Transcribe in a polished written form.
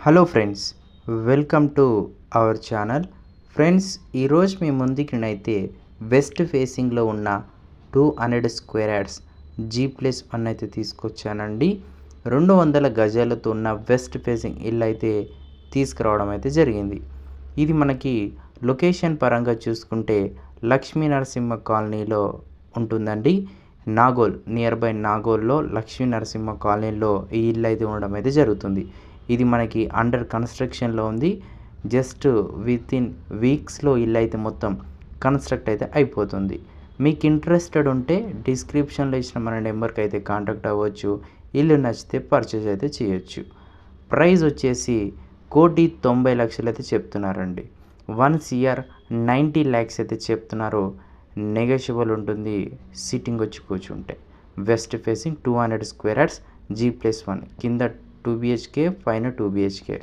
Hello friends, welcome to our channel. Friends, ఈరోజు మీ ముందుకినైతే west ఫేసింగ్లో ఉన్న 200 స్క్వేర్ యార్డ్స్ G+1 అయితే తీసుకొచ్చానండి. 200 గజాలతో ఉన్న వెస్ట్ ఫేసింగ్ ఇల్లు అయితే తీసుకురావడం అయితే జరిగింది. ఇది మనకి లొకేషన్ పరంగా చూసుకుంటే లక్ష్మీ నరసింహ కాలనీలో ఉంటుందండి. నాగోల్, నియర్ బై నాగోల్లో లక్ష్మీ నరసింహ కాలనీలో ఈ ఇల్లు అయితే ఉండడం అయితే జరుగుతుంది. ఇది మనకి అండర్ కన్స్ట్రక్షన్లో ఉంది. జస్ట్ వితిన్ వీక్స్లో ఇల్లు అయితే మొత్తం కన్స్ట్రక్ట్ అయితే అయిపోతుంది. మీకు ఇంట్రెస్టెడ్ ఉంటే డిస్క్రిప్షన్లో ఇచ్చిన మన నెంబర్కి అయితే కాంటాక్ట్ అవ్వచ్చు. ఇల్లు నచ్చితే పర్చేజ్ అయితే చేయొచ్చు. ప్రైస్ వచ్చేసి 1,90,00,000 అయితే చెప్తున్నారండి. 1,90 lakhs అయితే చెప్తున్నారు. నెగోషియబుల్ ఉంటుంది సిట్టింగ్ వచ్చి కూర్చుంటే. West facing 200 square yards G+1, కింద 2 BHK, పైన 2 BHK.